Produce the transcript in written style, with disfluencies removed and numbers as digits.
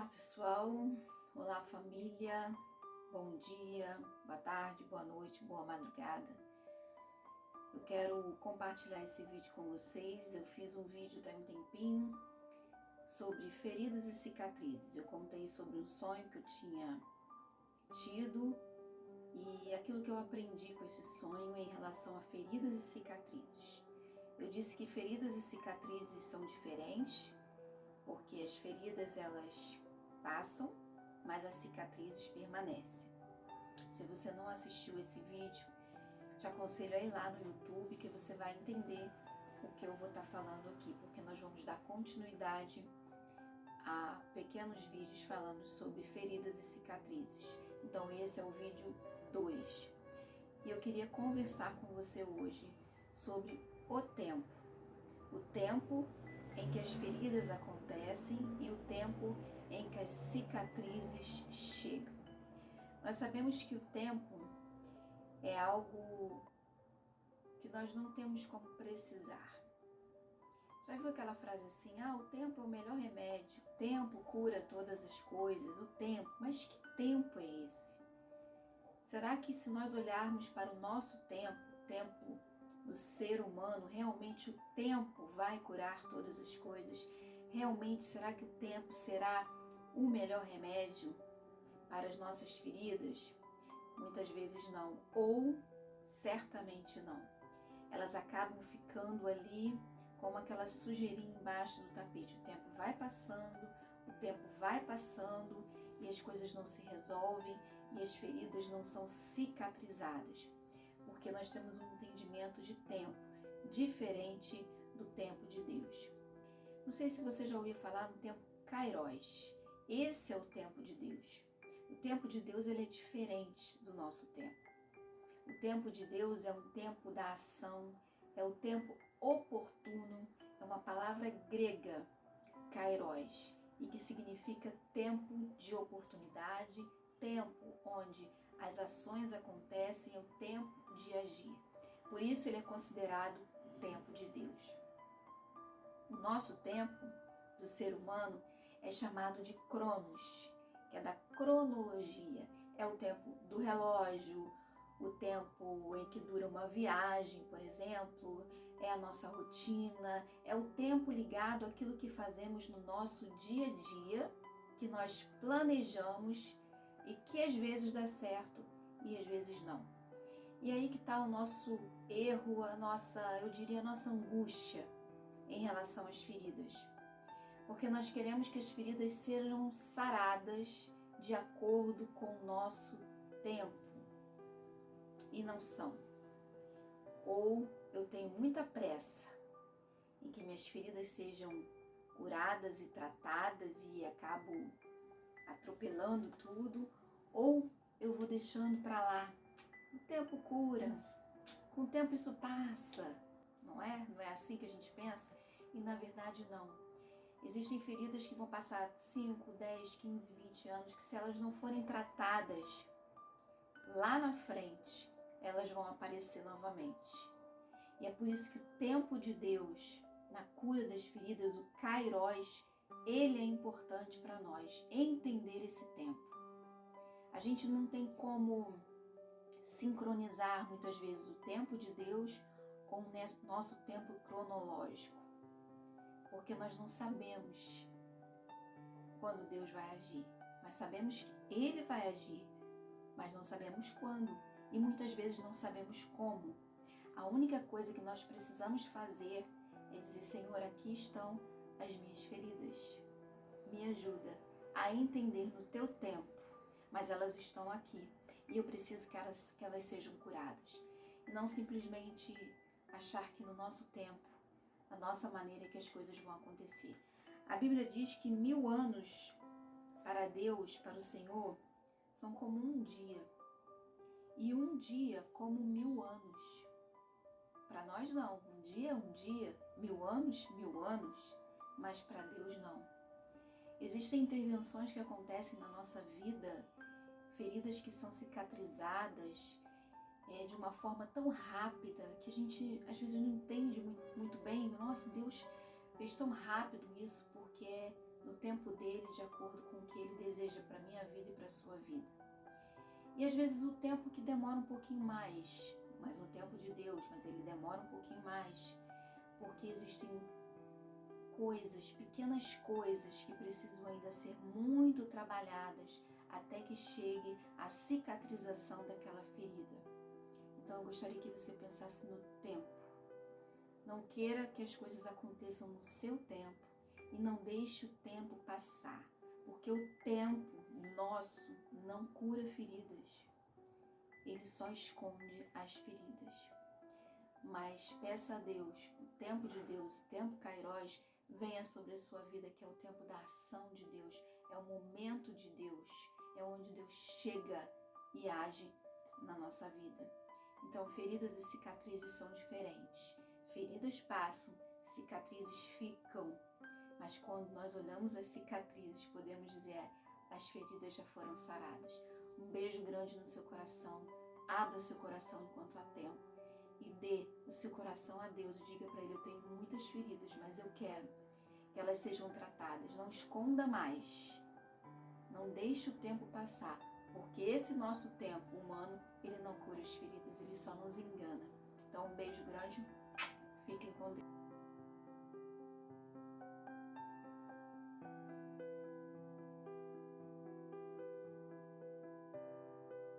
Olá pessoal, olá família, bom dia, boa tarde, boa noite, boa madrugada. Eu quero compartilhar esse vídeo com vocês. Eu fiz um vídeo tem um tempinho sobre feridas e cicatrizes. Eu contei sobre um sonho que eu tinha tido e aquilo que eu aprendi com esse sonho em relação a feridas e cicatrizes. Eu disse que feridas e cicatrizes são diferentes, porque as feridas elas passam, mas as cicatrizes permanecem. Se você não assistiu esse vídeo, te aconselho a ir lá no YouTube que você vai entender o que eu vou estar falando aqui, porque nós vamos dar continuidade a pequenos vídeos falando sobre feridas e cicatrizes. Então esse é o vídeo 2. E eu queria conversar com você hoje sobre o tempo. O tempo em que as feridas acontecem e o tempo em que as cicatrizes chegam. Nós sabemos que o tempo é algo que nós não temos como precisar. Já viu aquela frase assim, o tempo é o melhor remédio, o tempo cura todas as coisas, o tempo, mas que tempo é esse? Será que se nós olharmos para o nosso tempo, o tempo do ser humano, realmente o tempo vai curar todas as coisas? Realmente, será que o tempo será o melhor remédio para as nossas feridas? Muitas vezes não, ou certamente não. Elas acabam ficando ali como aquela sujeirinha embaixo do tapete. O tempo vai passando e as coisas não se resolvem e as feridas não são cicatrizadas. Porque nós temos um entendimento de tempo diferente do tempo de Deus. Não sei se você já ouviu falar no tempo Kairos. Esse é o tempo de Deus. O tempo de Deus ele é diferente do nosso tempo. O tempo de Deus é um tempo da ação, é o tempo oportuno, é uma palavra grega, Kairos, e que significa tempo de oportunidade, tempo onde as ações acontecem, é o tempo de agir. Por isso ele é considerado o tempo de Deus. O nosso tempo do ser humano é chamado de Cronos, que é da cronologia. É o tempo do relógio, o tempo em que dura uma viagem, por exemplo, é a nossa rotina, é o tempo ligado àquilo que fazemos no nosso dia a dia, que nós planejamos e que às vezes dá certo e às vezes não. E aí que está o nosso erro, a nossa angústia em relação às feridas. Porque nós queremos que as feridas sejam saradas de acordo com o nosso tempo. E não são. Ou eu tenho muita pressa em que minhas feridas sejam curadas e tratadas e acabo atropelando tudo, ou eu vou deixando para lá. O tempo cura, com o tempo isso passa, não é? Não é assim que a gente pensa? E na verdade não. Existem feridas que vão passar 5, 10, 15, 20 anos, que se elas não forem tratadas lá na frente, elas vão aparecer novamente. E é por isso que o tempo de Deus, na cura das feridas, o Kairos, ele é importante para nós, entender esse tempo. A gente não tem como sincronizar muitas vezes o tempo de Deus com o nosso tempo cronológico, porque nós não sabemos quando Deus vai agir. Nós sabemos que Ele vai agir, mas não sabemos quando e muitas vezes não sabemos como. A única coisa que nós precisamos fazer é dizer: Senhor, aqui estão as minhas feridas. Me ajuda a entender no teu tempo, mas elas estão aqui e eu preciso que elas sejam curadas. E não simplesmente achar que no nosso tempo, na nossa maneira que as coisas vão acontecer. A Bíblia diz que 1000 anos para Deus, para o Senhor, são como um dia. E um dia como 1000 anos. Para nós não, um dia é um dia, 1000 anos, 1000 anos, mas para Deus não. Existem intervenções que acontecem na nossa vida, feridas que são cicatrizadas de uma forma tão rápida que a gente às vezes não entende muito bem. Nossa, Deus fez tão rápido isso porque é no no tempo dele, de acordo com o que ele deseja para a minha vida e para a sua vida. E às vezes o tempo que demora um pouquinho mais, mas no tempo de Deus, mas ele demora um pouquinho mais, porque existem coisas, pequenas coisas que precisam ainda ser muito trabalhadas até que chegue a cicatrização daquela ferida. Então eu gostaria que você pensasse no tempo. Não queira que as coisas aconteçam no seu tempo e não deixe o tempo passar, porque o tempo nosso não cura feridas. Ele só esconde as feridas. Mas peça a Deus, o tempo de Deus, o tempo Kairos, venha sobre a sua vida, que é o tempo da ação de Deus, é o momento de Deus, é onde Deus chega e age na nossa vida. Então, feridas e cicatrizes são diferentes. Feridas passam, cicatrizes ficam. Mas quando nós olhamos as cicatrizes, podemos dizer, as feridas já foram saradas. Um beijo grande no seu coração. Abra o seu coração enquanto há tempo. E dê o seu coração a Deus. E diga para Ele, eu tenho muitas feridas, mas eu quero que elas sejam tratadas. Não esconda mais. Não deixe o tempo passar. Porque esse nosso tempo humano, ele não cura as feridas, ele só nos engana. Então, um beijo grande. Fiquem com Deus.